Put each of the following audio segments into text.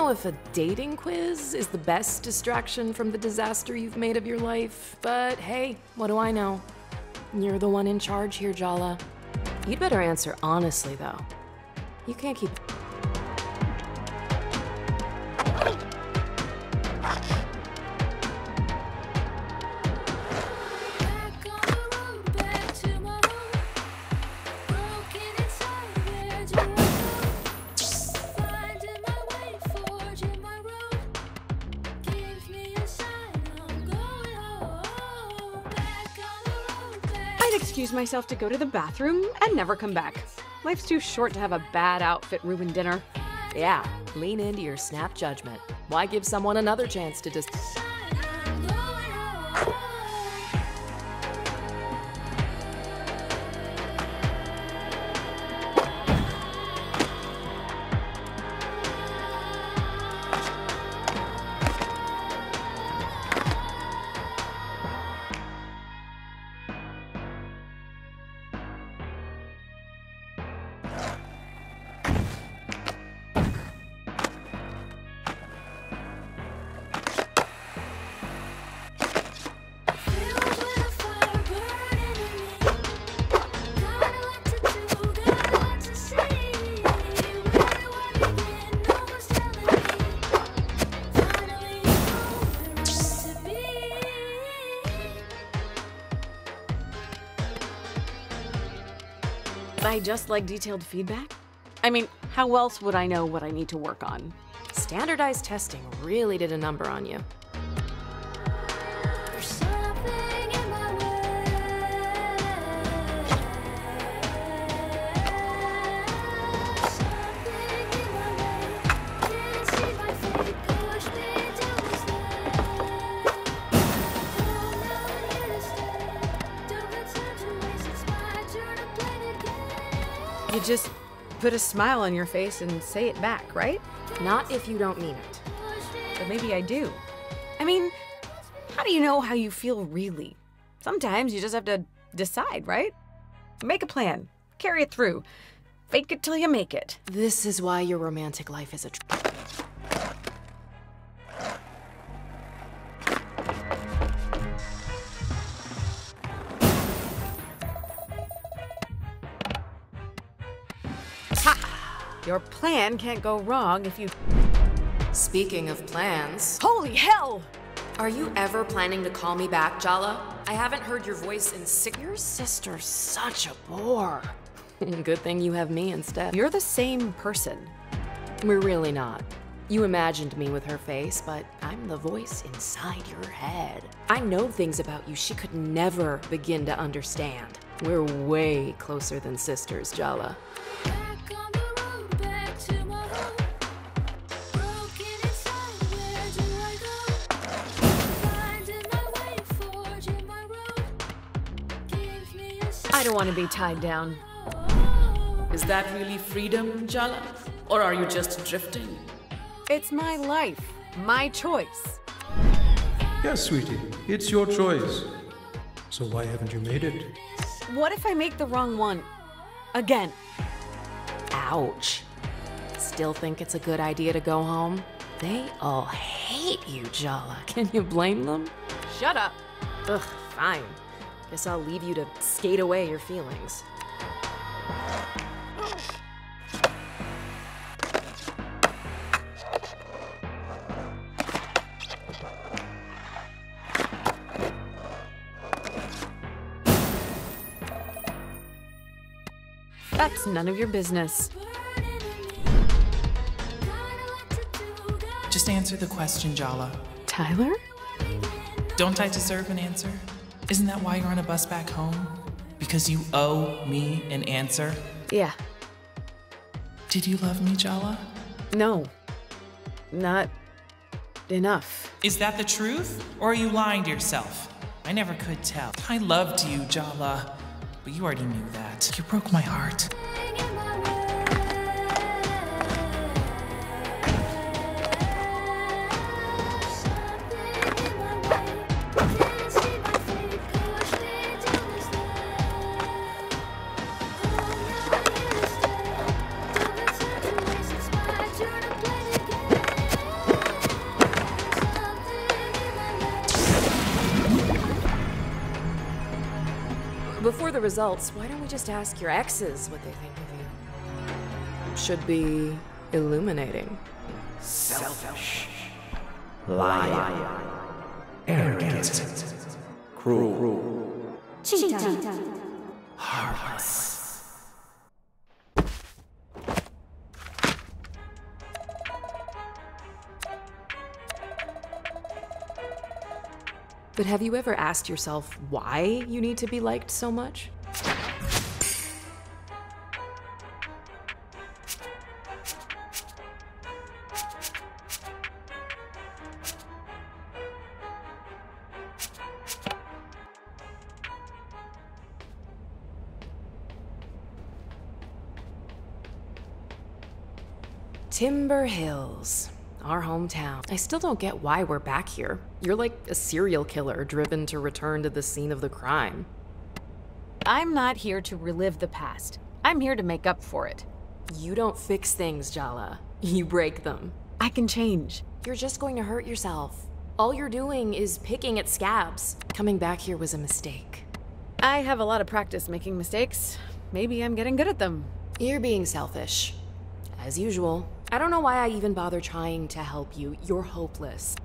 know if a dating quiz is the best distraction from the disaster you've made of your life, but hey, what do I know? You're the one in charge here, Jala. You'd better answer honestly, though. You can't keep... Excuse myself to go to the bathroom and never come back. Life's too short to have a bad outfit ruin dinner. Yeah, lean into your snap judgment. Why give someone another chance to just... I just like detailed feedback? I mean, how else would I know what I need to work on? Standardized testing really did a number on you. You just put a smile on your face and say it back, right? Not if you don't mean it. But maybe I do. I mean, how do you know how you feel really? Sometimes you just have to decide, right? Make a plan. Carry it through. Fake it till you make it. This is why your romantic life is a... Your plan can't go wrong if you... Speaking of plans... Holy hell! Are you ever planning to call me back, Jala? I haven't heard your voice in 6... Your sister's such a bore. Good thing you have me instead. You're the same person. We're really not. You imagined me with her face, but I'm the voice inside your head. I know things about you she could never begin to understand. We're way closer than sisters, Jala. I don't want to be tied down. Is that really freedom, Jala? Or are you just drifting? It's my life, my choice. Yes, sweetie, it's your choice. So why haven't you made it? What if I make the wrong one? Again. Ouch. Still think it's a good idea to go home? They all hate you, Jala. Can you blame them? Shut up. Ugh, fine. Guess I'll leave you to skate away your feelings. That's none of your business. Just answer the question, Jala. Tyler? Don't I deserve an answer? Isn't that why you're on a bus back home? Because you owe me an answer? Yeah. Did you love me, Jala? No. Not enough. Is that the truth? Or are you lying to yourself? I never could tell. I loved you, Jala. But you already knew that. You broke my heart. the results, why don't we just ask your exes what they think of you? Should be illuminating. Selfish, liar, arrogant, cruel, cheater, heartless. But have you ever asked yourself why you need to be liked so much? Timber Hills. Our hometown. I still don't get why we're back here. You're like a serial killer driven to return to the scene of the crime. I'm not here to relive the past. I'm here to make up for it. You don't fix things, Jala. You break them. I can change. You're just going to hurt yourself. All you're doing is picking at scabs. Coming back here was a mistake. I have a lot of practice making mistakes. Maybe I'm getting good at them. You're being selfish. As usual. I don't know why I even bother trying to help you. You're hopeless.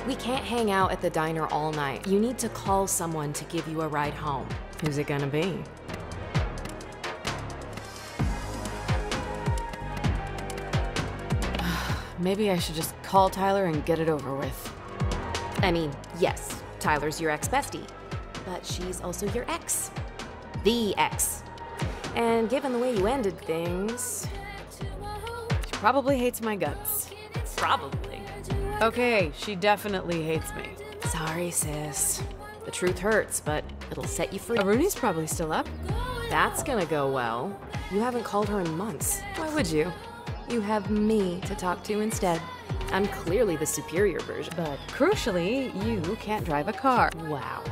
We can't hang out at the diner all night. You need to call someone to give you a ride home. Who's it gonna be? Maybe I should just call Tyler and get it over with. I mean, yes, Tyler's your ex-bestie, but she's also your ex. The ex. And given the way you ended things... She probably hates my guts. Probably. Okay, she definitely hates me. Sorry, sis. The truth hurts, but it'll set you free. Aruni's probably still up. That's gonna go well. You haven't called her in months. Why would you? You have me to talk to instead. I'm clearly the superior version. But crucially, you can't drive a car. Wow.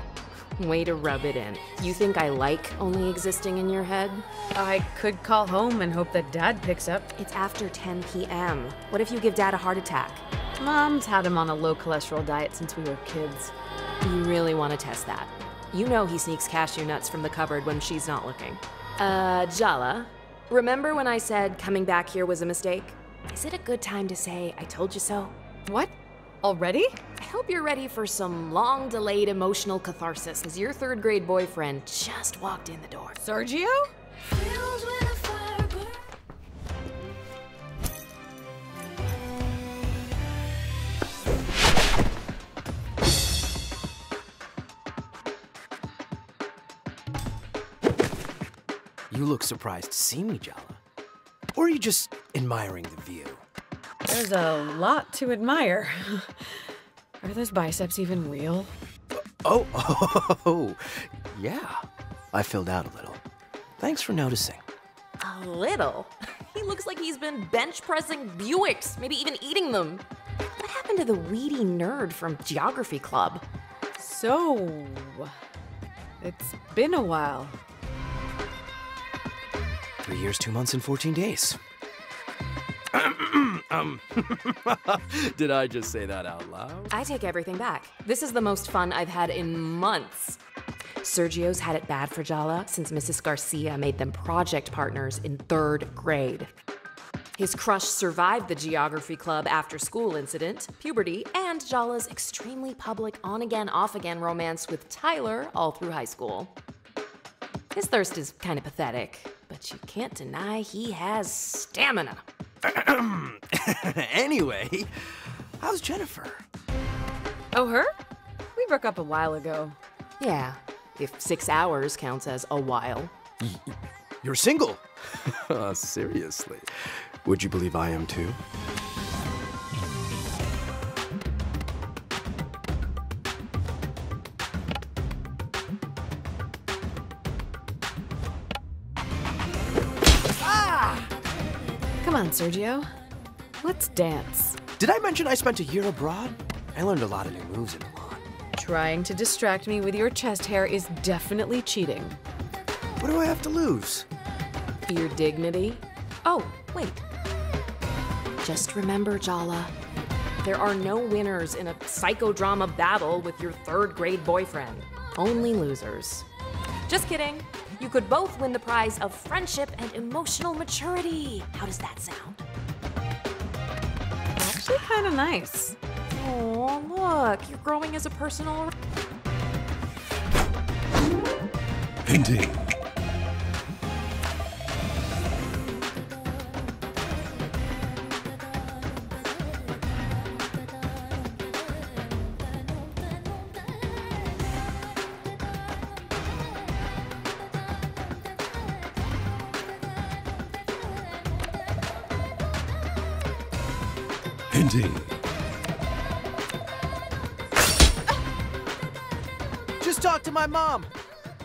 Way to rub it in. You think I like only existing in your head? I could call home and hope that Dad picks up. It's after 10 p.m. What if you give Dad a heart attack? Mom's had him on a low-cholesterol diet since we were kids. You really want to test that? You know he sneaks cashew nuts from the cupboard when she's not looking. Jala, remember when I said coming back here was a mistake? Is it a good time to say I told you so? What? Already? I hope you're ready for some long-delayed emotional catharsis as your third-grade boyfriend just walked in the door. Sergio? You look surprised to see me, Jala. Or are you just admiring the view? There's a lot to admire. Are those biceps even real? Oh, yeah. I filled out a little. Thanks for noticing. A little? He looks like he's been bench pressing Buicks, maybe even eating them. What happened to the weedy nerd from Geography Club? So, it's been a while. 3 years, 2 months, and 14 days. Did I just say that out loud? I take everything back. This is the most fun I've had in months. Sergio's had it bad for Jala since Mrs. Garcia made them project partners in 3rd grade. His crush survived the Geography Club after-school incident, puberty, and Jala's extremely public on-again, off-again romance with Tyler all through high school. His thirst is kind of pathetic, but you can't deny he has stamina. Anyway, how's Jennifer? Oh, her? We broke up a while ago. Yeah, if 6 hours counts as a while. You're single? Seriously. Would you believe I am too? Come on, Sergio. Let's dance. Did I mention I spent a year abroad? I learned a lot of new moves in Milan. Trying to distract me with your chest hair is definitely cheating. What do I have to lose? Your dignity? Oh, wait. Just remember, Jala, there are no winners in a psychodrama battle with your 3rd grade boyfriend. Only losers. Just kidding. You could both win the prize of friendship and emotional maturity. How does that sound? Actually, kind of nice. Oh, look, you're growing as a personal... Indeed. Indeed. Just talk to my mom.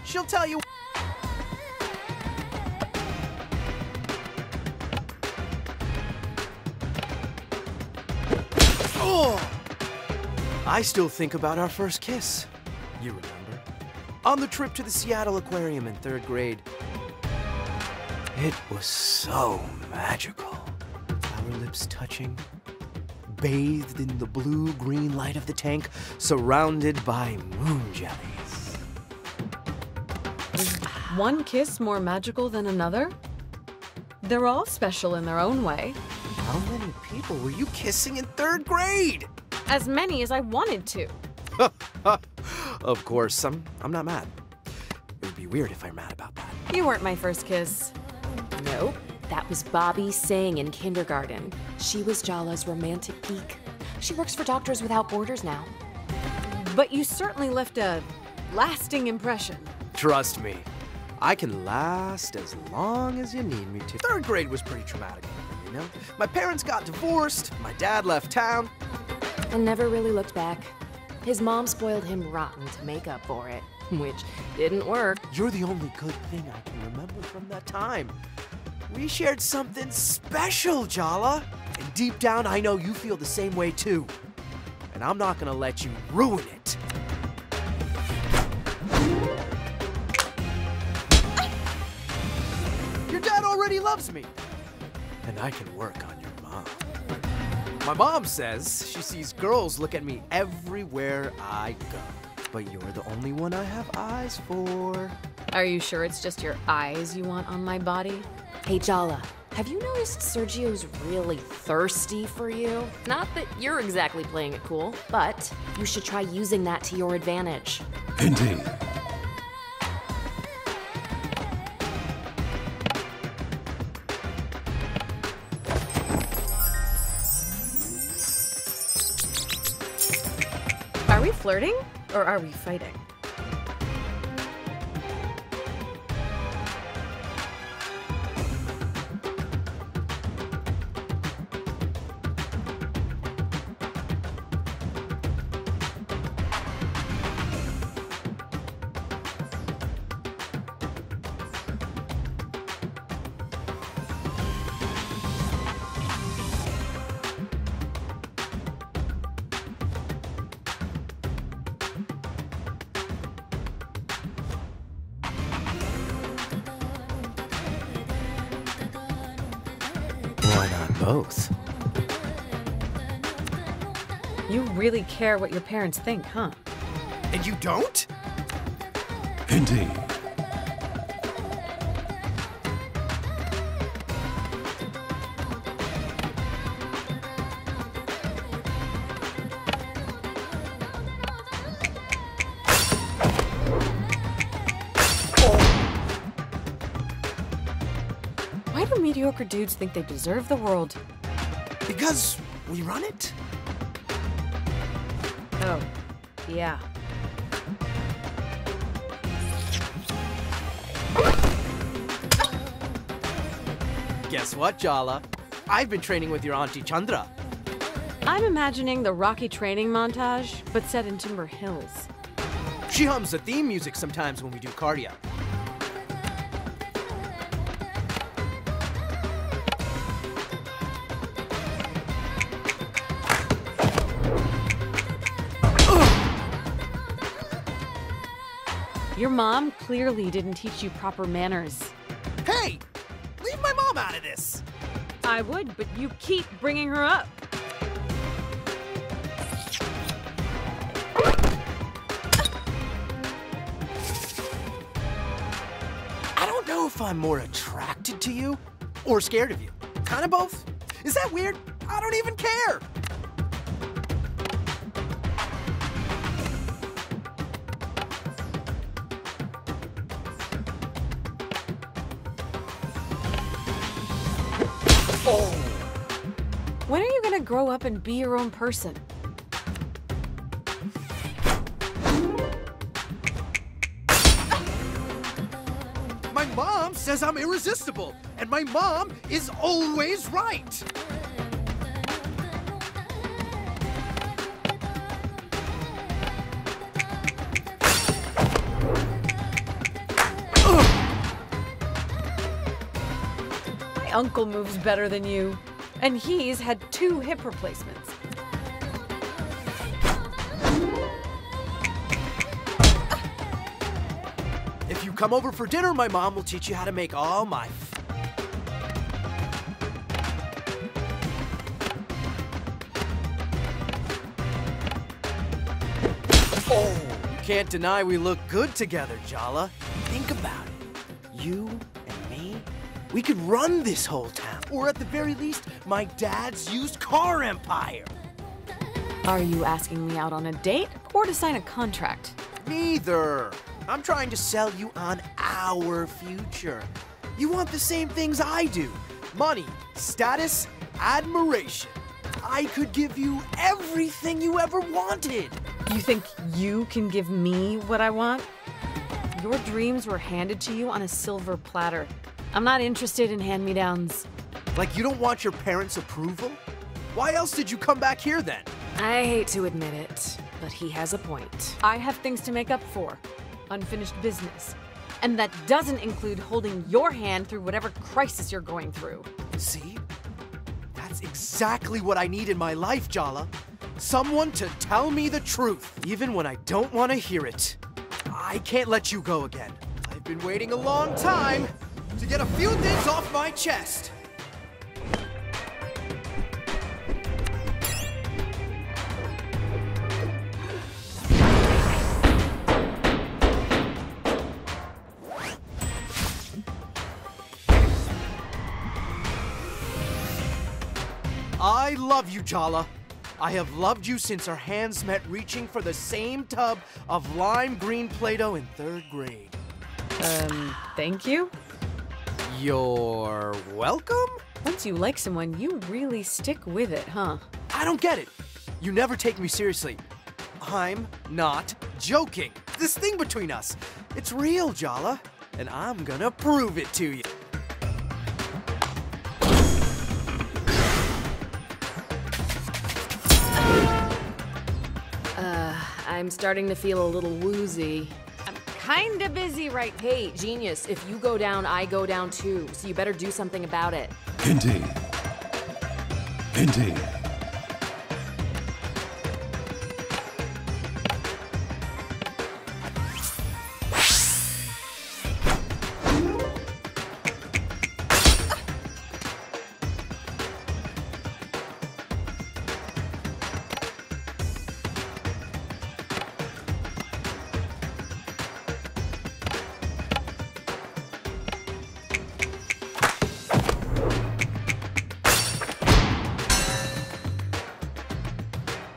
She'll tell you. Oh! I still think about our first kiss. You remember? On the trip to the Seattle Aquarium in 3rd grade. It was so magical. Our lips touching, bathed in the blue-green light of the tank, surrounded by moon jellies. Is one kiss more magical than another? They're all special in their own way. How many people were you kissing in 3rd grade? As many as I wanted to. Of course, I'm not mad. It would be weird if I'm mad about that. You weren't my first kiss. Nope. That was Bobby Singh in kindergarten. She was Jala's romantic peak. She works for Doctors Without Borders now. But you certainly left a lasting impression. Trust me, I can last as long as you need me to. 3rd grade was pretty traumatic, you know? My parents got divorced, my dad left town. And never really looked back. His mom spoiled him rotten to make up for it, which didn't work. You're the only good thing I can remember from that time. We shared something special, Jala. And deep down, I know you feel the same way too. And I'm not gonna let you ruin it. Your dad already loves me. And I can work on your mom. My mom says she sees girls look at me everywhere I go. But you're the only one I have eyes for. Are you sure it's just your eyes you want on my body? Hey, Jala, Have you noticed Sergio's really thirsty for you? Not that you're exactly playing it cool, but you should try using that to your advantage. Indeed. Are we flirting or are we fighting? Why not both? You really care what your parents think, huh? And you don't? Indeed. Why do mediocre dudes think they deserve the world? Because we run it? Oh, yeah. Guess what, Jala? I've been training with your Auntie Chandra. I'm imagining the Rocky training montage, but set in Timber Hills. She hums the theme music sometimes when we do cardio. Your mom clearly didn't teach you proper manners. Hey! Leave my mom out of this! I would, but you keep bringing her up. I don't know if I'm more attracted to you or scared of you. Kind of both. Is that weird? I don't even care! When are you gonna grow up and be your own person? My mom says I'm irresistible, and my mom is always right! My uncle moves better than you, and he's had 2 hip replacements. If you come over for dinner, my mom will teach you how to make all my... You can't deny we look good together, Jala. Think about it. You and me, we could run this whole town. Or at the very least, my dad's used car empire. Are you asking me out on a date or to sign a contract? Neither. I'm trying to sell you on our future. You want the same things I do. Money, status, admiration. I could give you everything you ever wanted. You think you can give me what I want? Your dreams were handed to you on a silver platter. I'm not interested in hand-me-downs. Like you don't want your parents' approval? Why else did you come back here then? I hate to admit it, but he has a point. I have things to make up for. Unfinished business. And that doesn't include holding your hand through whatever crisis you're going through. See? That's exactly what I need in my life, Jala. Someone to tell me the truth, even when I don't want to hear it. I can't let you go again. I've been waiting a long time to get a few things off my chest. I love you, Jala. I have loved you since our hands met reaching for the same tub of lime green Play-Doh in 3rd grade. Thank you? You're welcome? Once you like someone, you really stick with it, huh? I don't get it. You never take me seriously. I'm not joking. This thing between us, it's real, Jala. And I'm gonna prove it to you. I'm starting to feel a little woozy. I'm kinda busy right now. Hey, genius, if you go down, I go down too, so you better do something about it. Indeed. Indeed.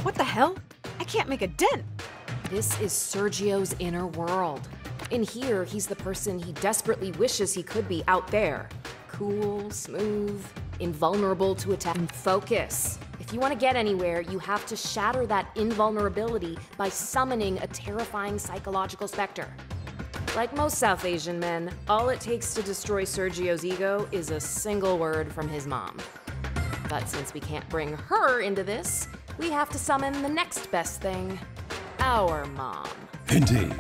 What the hell? I can't make a dent. This is Sergio's inner world. In here, he's the person he desperately wishes he could be out there. Cool, smooth, invulnerable to attack. Focus. If you want to get anywhere, you have to shatter that invulnerability by summoning a terrifying psychological specter. Like most South Asian men, all it takes to destroy Sergio's ego is a single word from his mom. But since we can't bring her into this, we have to summon the next best thing, our mom. Indeed.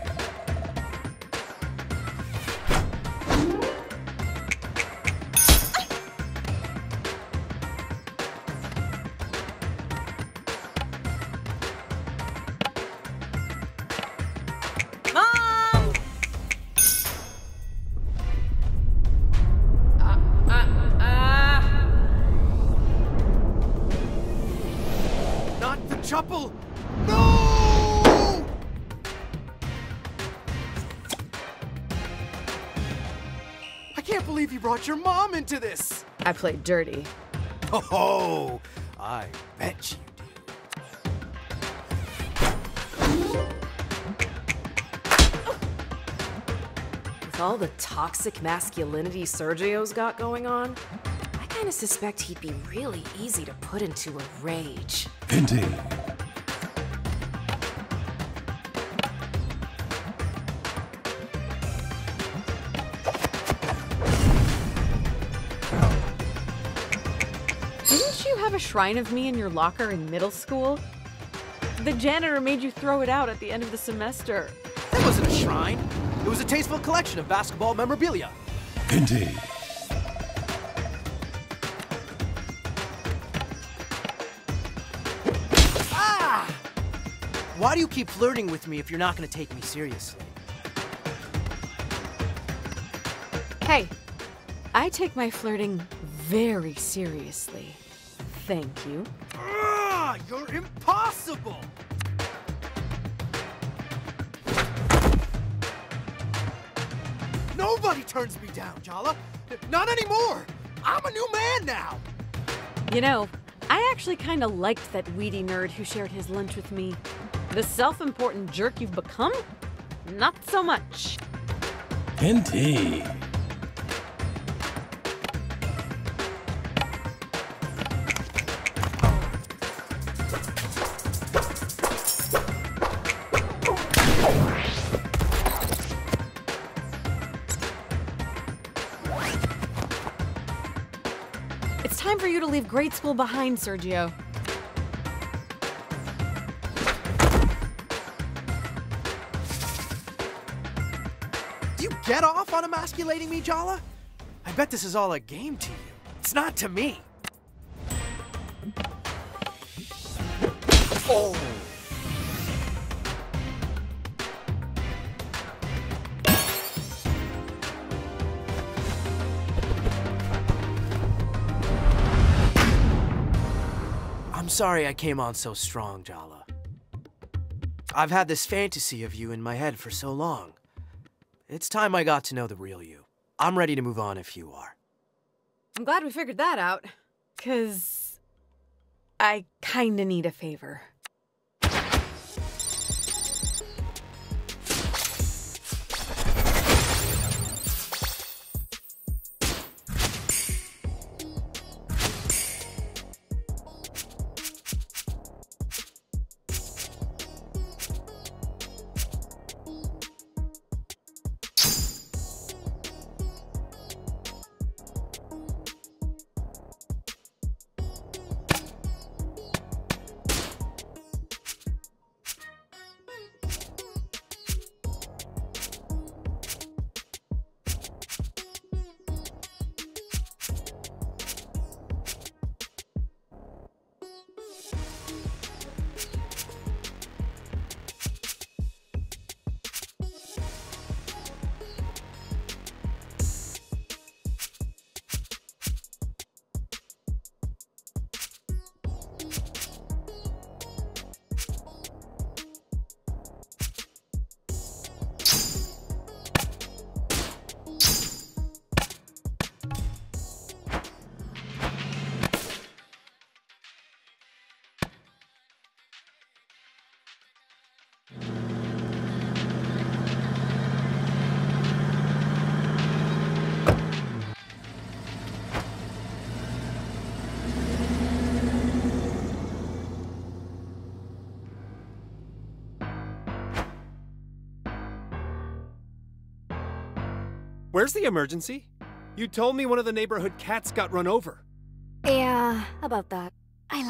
Mom! Not the chapel! No! I can't believe you brought your mom into this! I played dirty. Oh, I bet you With all the toxic masculinity Sergio's got going on, I kind of suspect he'd be really easy to put into a rage. Indeed. Didn't you have a shrine of me in your locker in middle school? The janitor made you throw it out at the end of the semester. That wasn't a shrine. It was a tasteful collection of basketball memorabilia. Indeed. Ah! Why do you keep flirting with me if you're not going to take me seriously? Hey, I take my flirting very seriously. Thank you. Ah, you're impossible! Nobody turns me down, Jala. Not anymore. I'm a new man now. You know, I actually kind of liked that weedy nerd who shared his lunch with me. The self-important jerk you've become? Not so much. Indeed. It's time for you to leave grade school behind, Sergio. Do you get off on emasculating me, Jala? I bet this is all a game to you. It's not to me. Oh. I'm sorry I came on so strong, Jala. I've had this fantasy of you in my head for so long. It's time I got to know the real you. I'm ready to move on if you are. I'm glad we figured that out. 'Cause I kinda need a favor. Where's the emergency? You told me one of the neighborhood cats got run over. Yeah, about that. I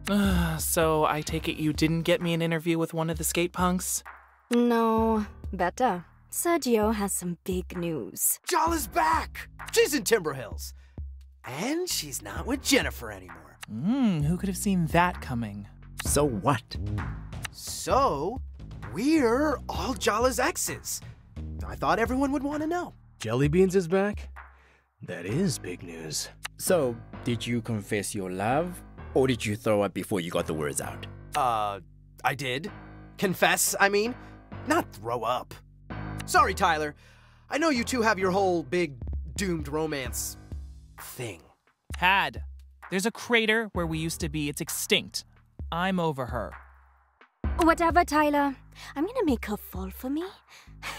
lied. So I take it you didn't get me an interview with one of the skate punks? No, better. Sergio has some big news. Jala's back! She's in Timber Hills. And she's not with Jennifer anymore. Who could have seen that coming? So what? So, we're all Jala's exes. I thought everyone would want to know. Jellybeans is back? That is big news. So, did you confess your love, or did you throw up before you got the words out? I did. Confess, I mean. Not throw up. Sorry, Tyler. I know you two have your whole big doomed romance thing. Had. There's a crater where we used to be. It's extinct. I'm over her. Whatever, Tyler. I'm gonna make her fall for me,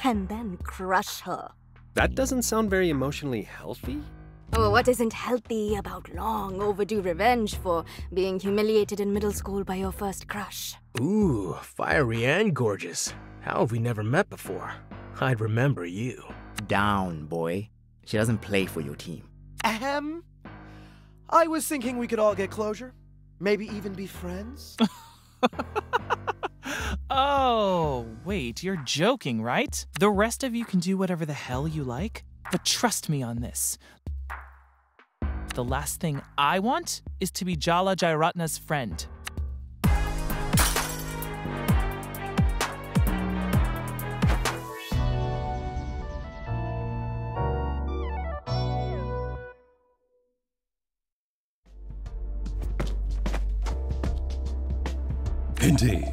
and then crush her. That doesn't sound very emotionally healthy. Oh, what isn't healthy about long overdue revenge for being humiliated in middle school by your first crush? Ooh, fiery and gorgeous. How have we never met before? I'd remember you. Down, boy. She doesn't play for your team. Ahem. I was thinking we could all get closure. Maybe even be friends. Oh, wait, you're joking, right? The rest of you can do whatever the hell you like, but trust me on this. The last thing I want is to be Jala Jairatna's friend. Indeed.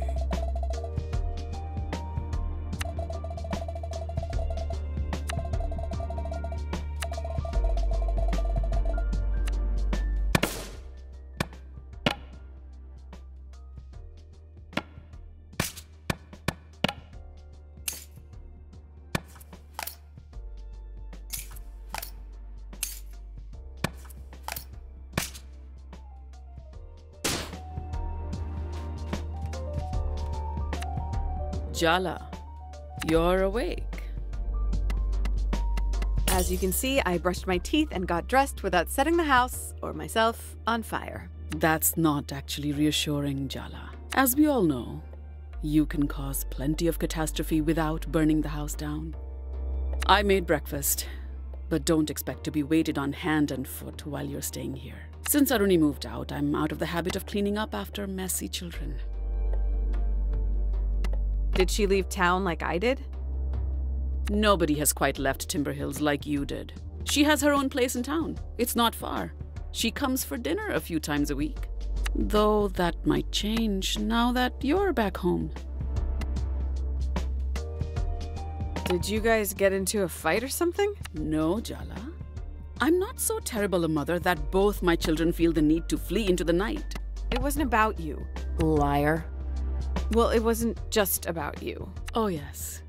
Jala, you're awake. As you can see, I brushed my teeth and got dressed without setting the house or myself on fire. That's not actually reassuring, Jala. As we all know, you can cause plenty of catastrophe without burning the house down. I made breakfast, but don't expect to be waited on hand and foot while you're staying here. Since Aruni moved out, I'm out of the habit of cleaning up after messy children. Did she leave town like I did? Nobody has quite left Timber Hills like you did. She has her own place in town. It's not far. She comes for dinner a few times a week. Though that might change now that you're back home. Did you guys get into a fight or something? No, Jala. I'm not so terrible a mother that both my children feel the need to flee into the night. It wasn't about you. Liar. Well, it wasn't just about you. Oh, yes.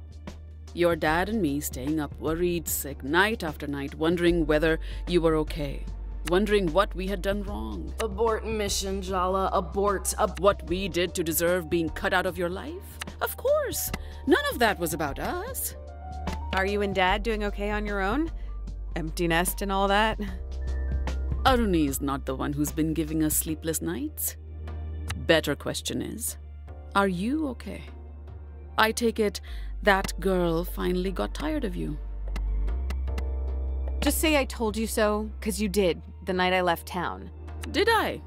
Your dad and me staying up worried, sick, night after night, wondering whether you were okay. Wondering what we had done wrong. Abort mission, Jala. Abort. What we did to deserve being cut out of your life? Of course. None of that was about us. Are you and Dad doing okay on your own? Empty nest and all that? Aruni is not the one who's been giving us sleepless nights. Better question is, are you okay? I take it that girl finally got tired of you. Just say I told you so, 'cause you did, the night I left town. Did I?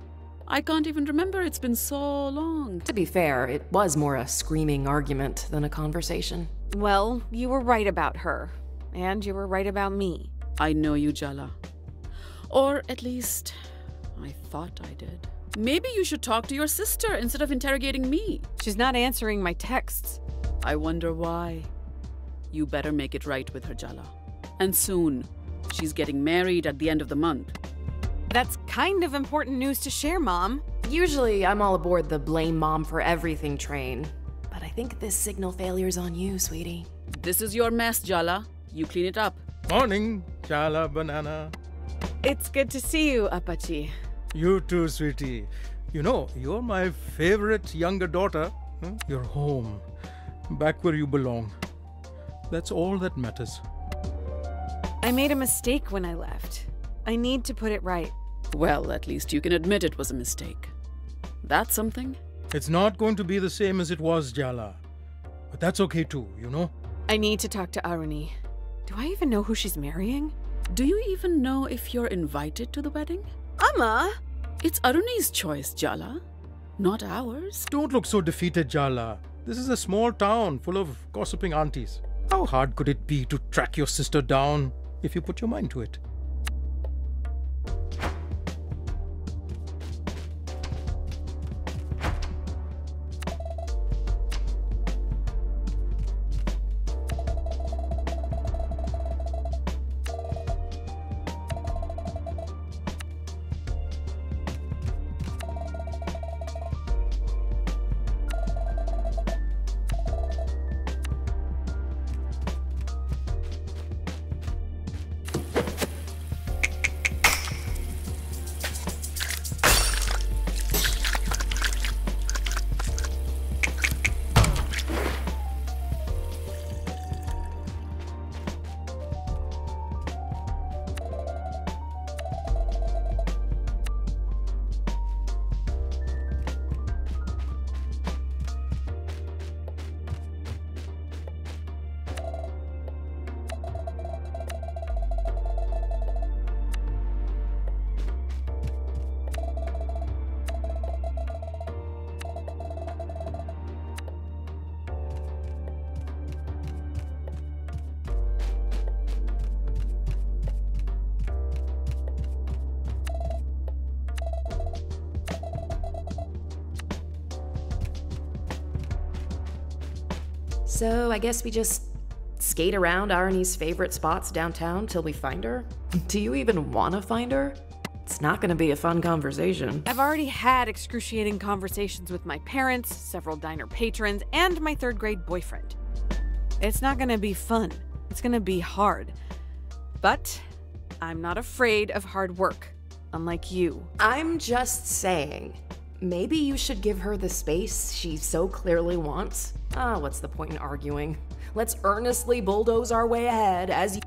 I can't even remember. It's been so long. To be fair, it was more a screaming argument than a conversation. Well, you were right about her. And you were right about me. I know you, Jala. Or at least, I thought I did. Maybe you should talk to your sister instead of interrogating me. She's not answering my texts. I wonder why. You better make it right with her, Jala. And soon. She's getting married at the end of the month. That's kind of important news to share, Mom. Usually, I'm all aboard the blame mom for everything train. But I think this signal failure's on you, sweetie. This is your mess, Jala. You clean it up. Morning, Chala Banana. It's good to see you, Apache. You too, sweetie. You know, you're my favorite younger daughter. You're home. Back where you belong. That's all that matters. I made a mistake when I left. I need to put it right. Well, at least you can admit it was a mistake. That's something. It's not going to be the same as it was, Jala. But that's okay too, you know? I need to talk to Aruni. Do I even know who she's marrying? Do you even know if you're invited to the wedding? Amma! It's Aruni's choice, Jala. Not ours. Don't look so defeated, Jala. This is a small town full of gossiping aunties. How hard could it be to track your sister down if you put your mind to it? So I guess we just skate around Arnie's favorite spots downtown till we find her? Do you even want to find her? It's not going to be a fun conversation. I've already had excruciating conversations with my parents, several diner patrons, and my third grade boyfriend. It's not going to be fun. It's going to be hard. But I'm not afraid of hard work, unlike you. I'm just saying, maybe you should give her the space she so clearly wants. What's the point in arguing? Let's earnestly bulldoze our way ahead as you...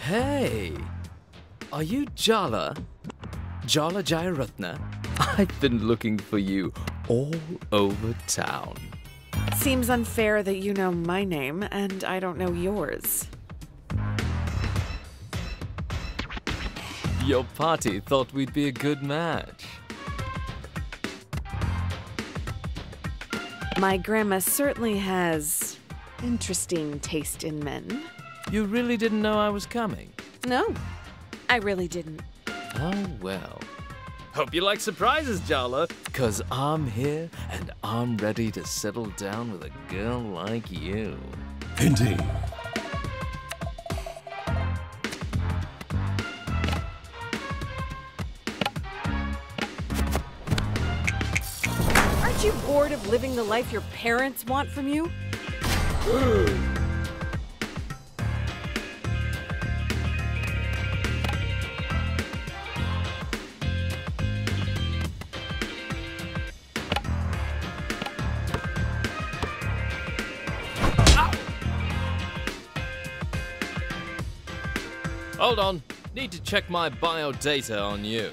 Hey, are you Jala? Jala Jayaratna? I've been looking for you all over town. Seems unfair that you know my name and I don't know yours. Your party thought we'd be a good match. My grandma certainly has interesting taste in men. You really didn't know I was coming? No, I really didn't. Oh, well. Hope you like surprises, Jala, 'cause I'm here and I'm ready to settle down with a girl like you. Indeed. Aren't you bored of living the life your parents want from you? Hold on. Need to check my biodata on you.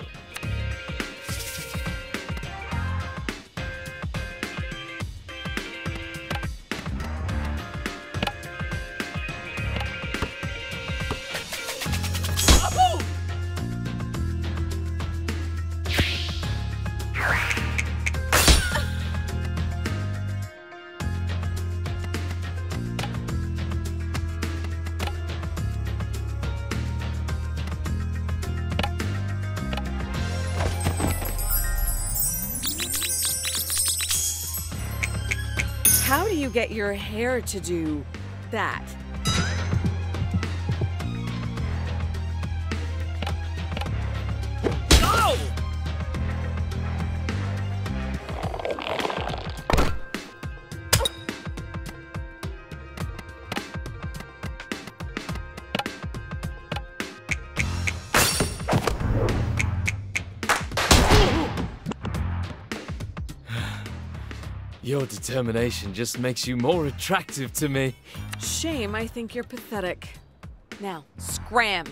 How do you get your hair to do that? Your determination just makes you more attractive to me. Shame, I think you're pathetic. Now, scram.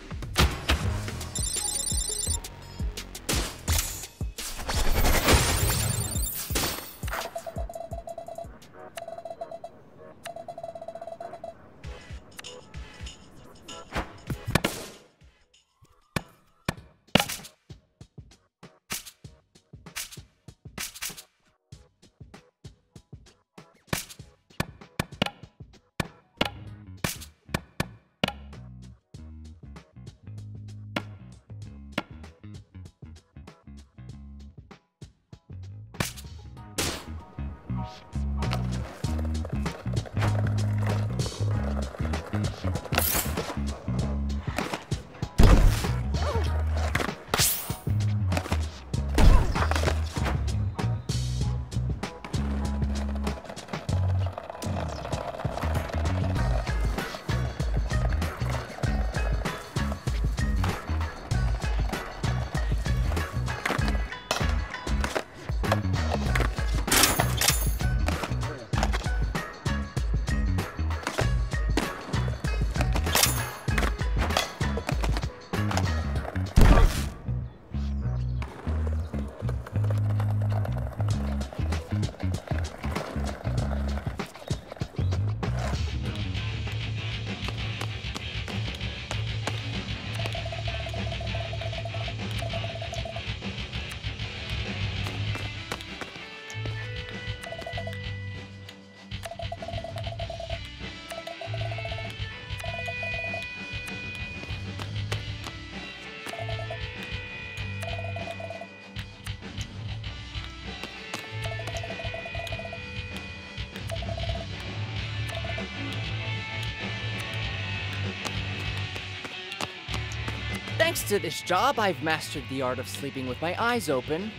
Thanks to this job, I've mastered the art of sleeping with my eyes open.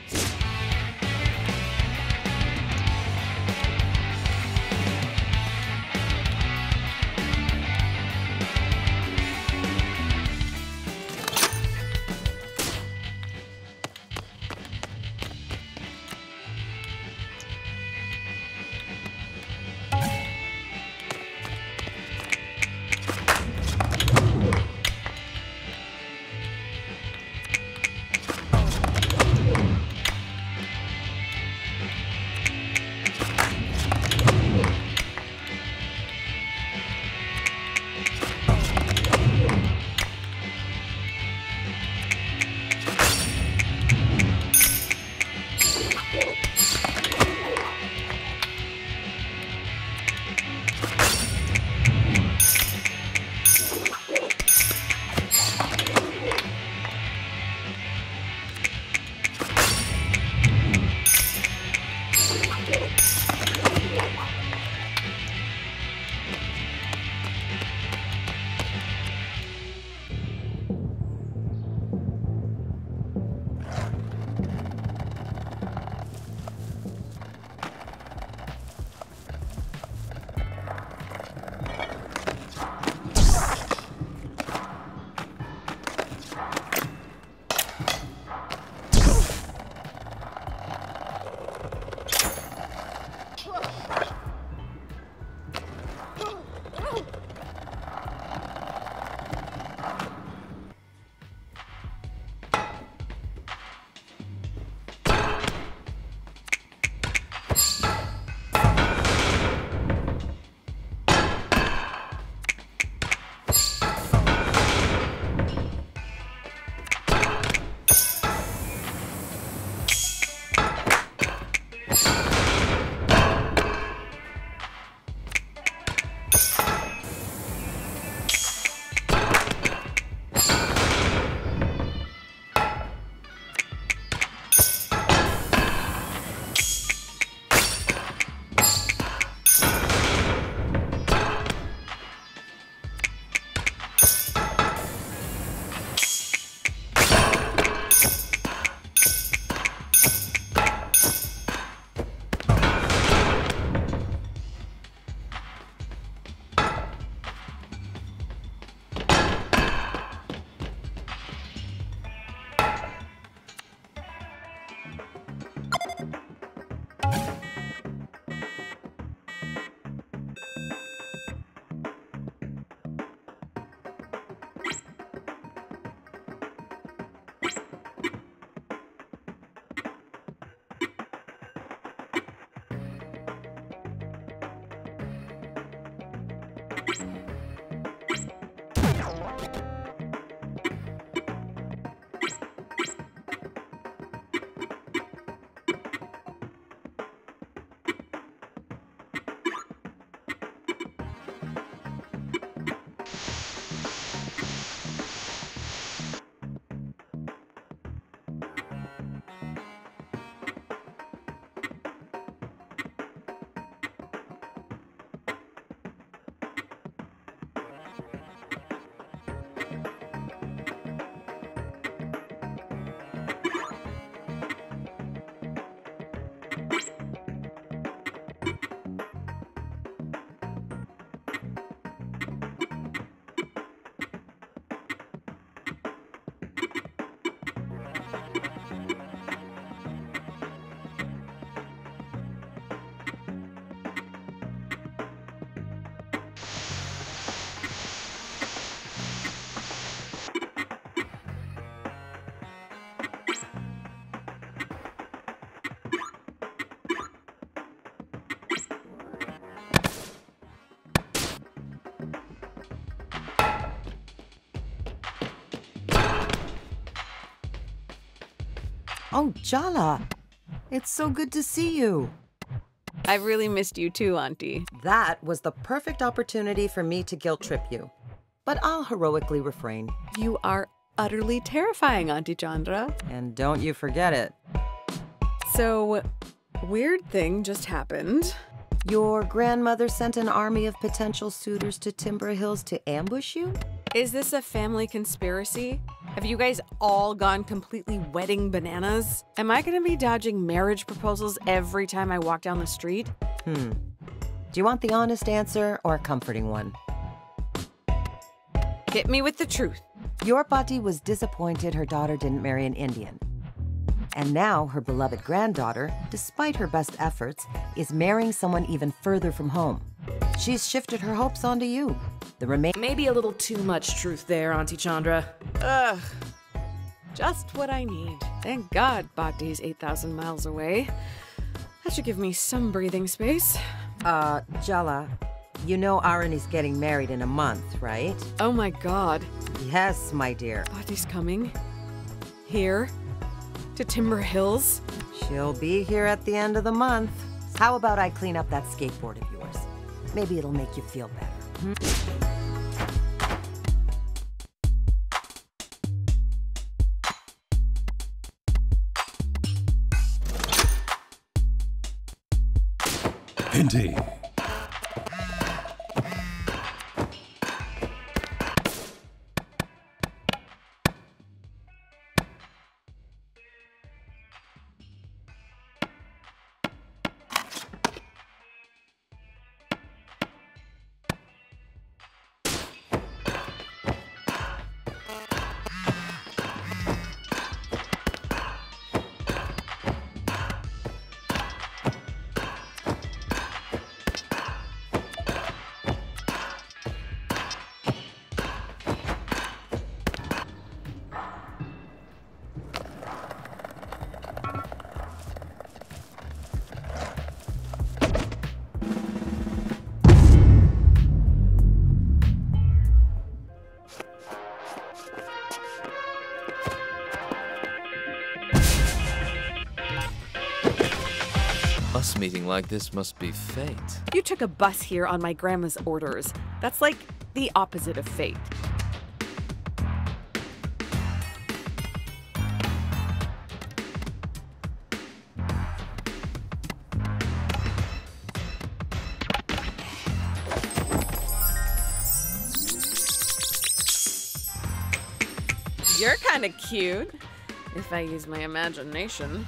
Oh, Jala. It's so good to see you. I've really missed you too, Auntie. That was the perfect opportunity for me to guilt trip you. But I'll heroically refrain. You are utterly terrifying, Auntie Chandra. And don't you forget it. So, weird thing just happened. Your grandmother sent an army of potential suitors to Timber Hills to ambush you? Is this a family conspiracy? Have you guys all gone completely wedding bananas? Am I gonna be dodging marriage proposals every time I walk down the street? Do you want the honest answer or a comforting one? Hit me with the truth. Your Pati was disappointed her daughter didn't marry an Indian. And now her beloved granddaughter, despite her best efforts, is marrying someone even further from home. She's shifted her hopes onto you. Maybe a little too much truth there, Auntie Chandra. Ugh. Just what I need. Thank God Bhakti's 8,000 miles away. That should give me some breathing space. Jala, you know Aaron is getting married in a month, right? Oh my God. Yes, my dear. Bhakti's coming? Here? To Timber Hills? She'll be here at the end of the month. How about I clean up that skateboard of yours? Maybe it'll make you feel better. Indeed. Us meeting like this must be fate. You took a bus here on my grandma's orders. That's like the opposite of fate. You're kind of cute, if I use my imagination.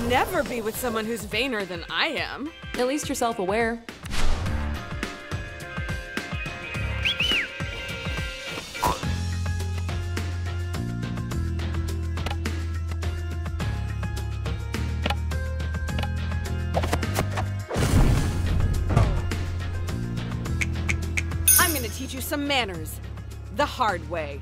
Never be with someone who's vainer than I am. At least you're self-aware. I'm gonna teach you some manners. The hard way.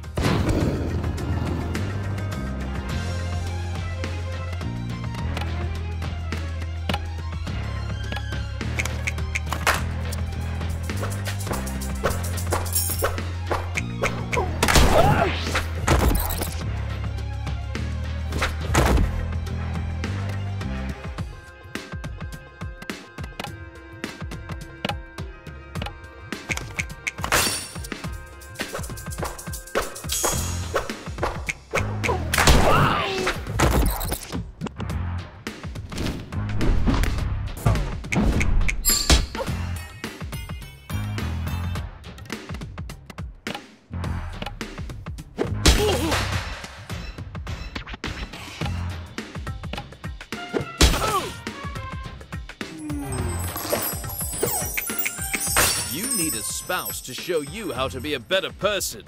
spouse to show you how to be a better person.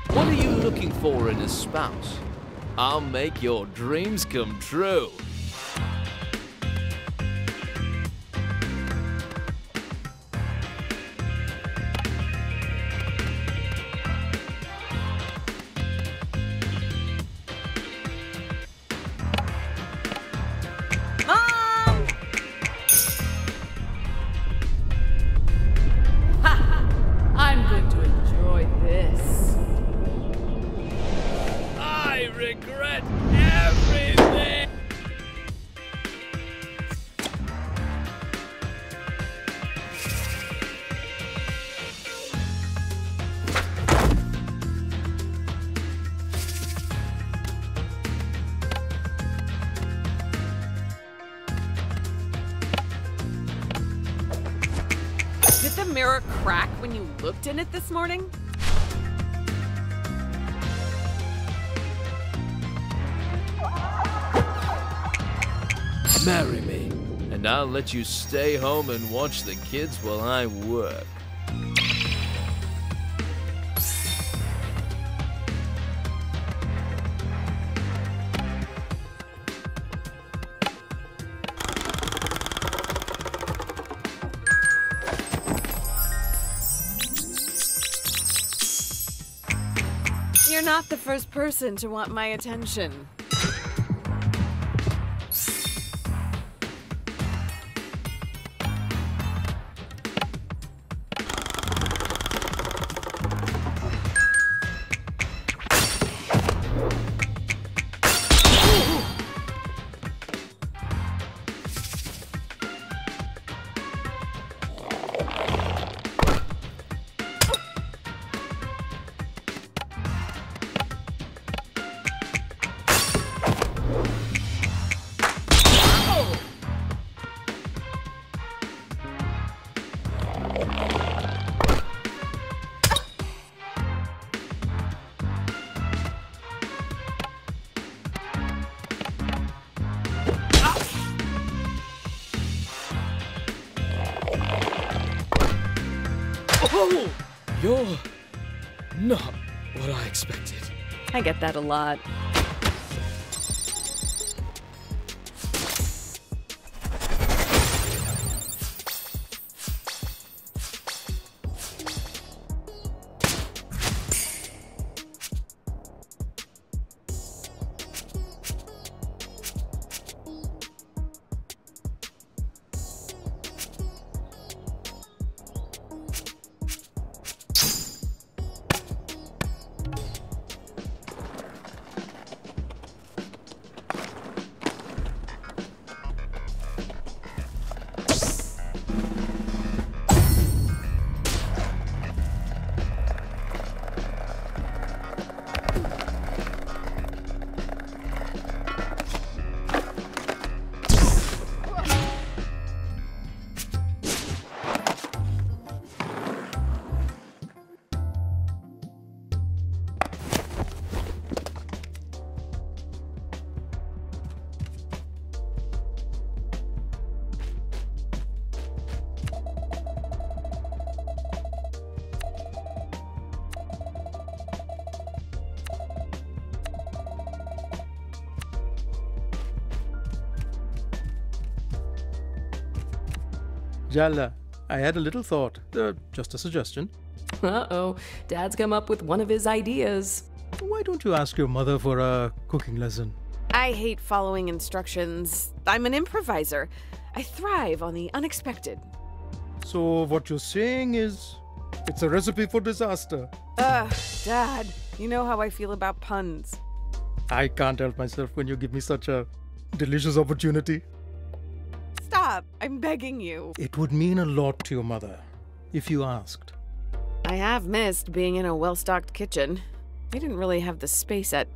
What are you looking for in a spouse? I'll make your dreams come true. Mom! Ha! I'm going to enjoy this. I regret everything! Did the mirror crack when you looked in it this morning? Marry me, and I'll let you stay home and watch the kids while I work. You're not the first person to want my attention. Oh! You're not what I expected. I get that a lot. Jalla, I had a little thought. Just a suggestion. Uh-oh, Dad's come up with one of his ideas. Why don't you ask your mother for a cooking lesson? I hate following instructions. I'm an improviser. I thrive on the unexpected. So what you're saying is, it's a recipe for disaster. Dad, you know how I feel about puns. I can't help myself when you give me such a delicious opportunity. Stop, I'm begging you. It would mean a lot to your mother, if you asked. I have missed being in a well-stocked kitchen. I didn't really have the space at...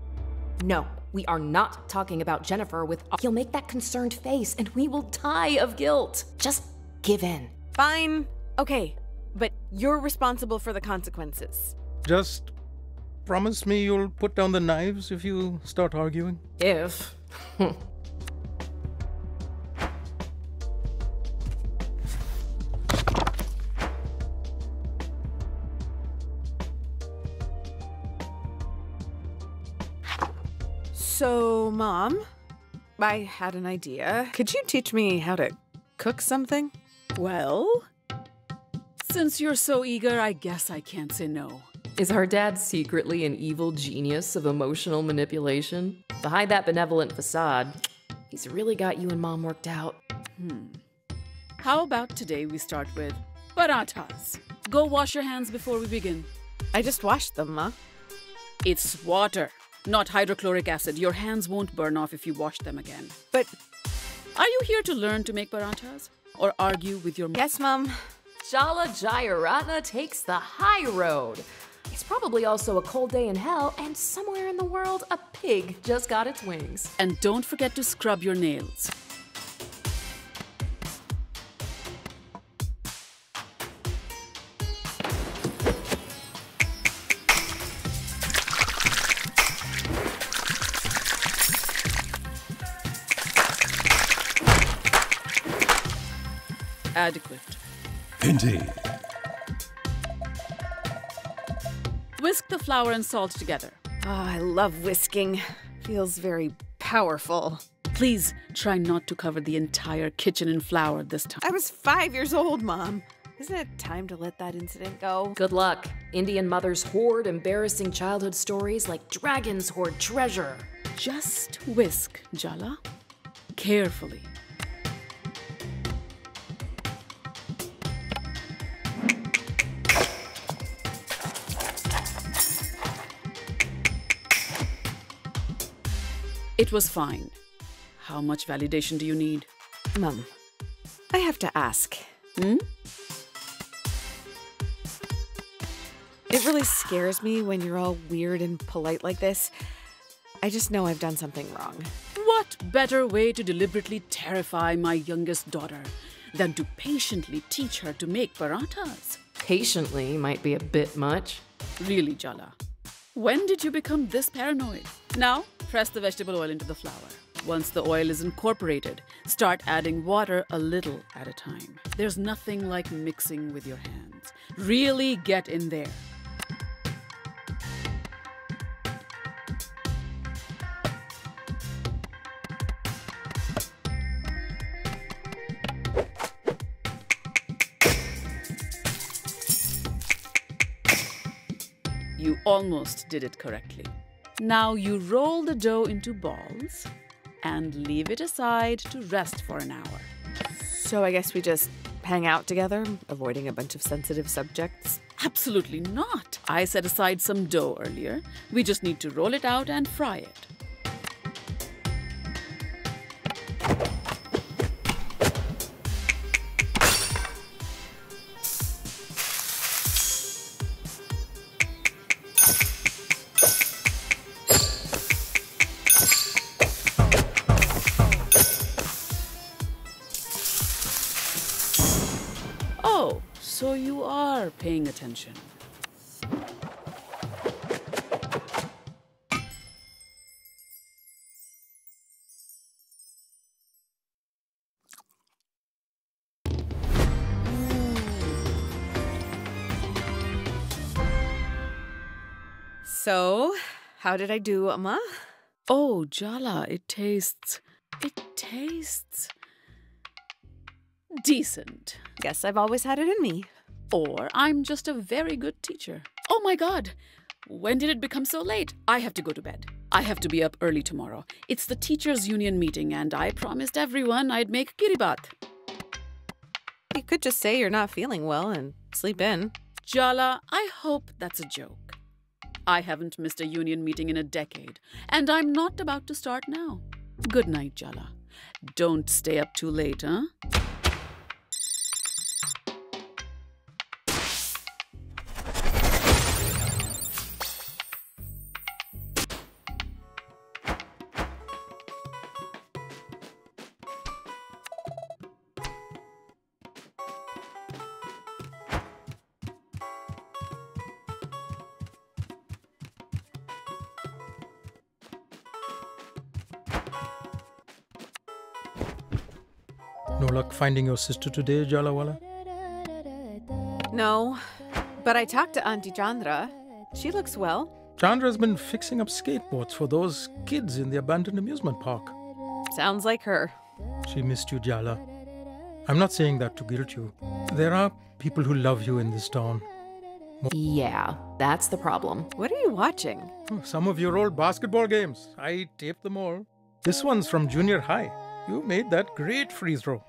No, We are not talking about Jennifer with... He'll make that concerned face and we will die of guilt. Just give in. Fine. Okay. But you're responsible for the consequences. Just promise me you'll put down the knives if you start arguing. If. So, Mom, I had an idea. Could you teach me how to cook something? Well, since you're so eager, I guess I can't say no. Is our dad secretly an evil genius of emotional manipulation? Behind that benevolent facade, he's really got you and Mom worked out. How about today we start with parathas? Go wash your hands before we begin. I just washed them, Ma. It's water, not hydrochloric acid. Your hands won't burn off if you wash them again. But are you here to learn to make parathas? Or argue with your mom? Yes, Mom. Jala Jayaratna takes the high road. It's probably also a cold day in hell, and somewhere in the world, a pig just got its wings. And don't forget to scrub your nails. Adequate. Indeed. Whisk the flour and salt together. Oh, I love whisking. Feels very powerful. Please try not to cover the entire kitchen in flour this time. I was 5 years old, Mom. Isn't it time to let that incident go? Good luck. Indian mothers hoard embarrassing childhood stories like dragons hoard treasure. Just whisk, Jala. Carefully. It was fine. How much validation do you need? Mom, I have to ask. It really scares me when you're all weird and polite like this. I just know I've done something wrong. What better way to deliberately terrify my youngest daughter than to patiently teach her to make parathas? Patiently might be a bit much. Really, Jala? When did you become this paranoid? Now, press the vegetable oil into the flour. Once the oil is incorporated, start adding water a little at a time. There's nothing like mixing with your hands. Really get in there. You almost did it correctly. Now you roll the dough into balls and leave it aside to rest for an hour. So I guess we just hang out together, avoiding a bunch of sensitive subjects? Absolutely not. I set aside some dough earlier. We just need to roll it out and fry it. So you are paying attention. So, how did I do, Amma? Oh, Jala, it tastes decent. Guess I've always had it in me. Or I'm just a very good teacher. Oh my God! When did it become so late? I have to go to bed. I have to be up early tomorrow. It's the teachers' union meeting and I promised everyone I'd make kiribat. You could just say you're not feeling well and sleep in. Jala, I hope that's a joke. I haven't missed a union meeting in a decade, and I'm not about to start now. Good night, Jala. Don't stay up too late, huh? No luck finding your sister today, Jalawala? No, but I talked to Auntie Chandra. She looks well. Chandra's been fixing up skateboards for those kids in the abandoned amusement park. Sounds like her. She missed you, Jala. I'm not saying that to guilt you. There are people who love you in this town. Yeah, that's the problem. What are you watching? Some of your old basketball games. I taped them all. This one's from junior high. You made that great free throw.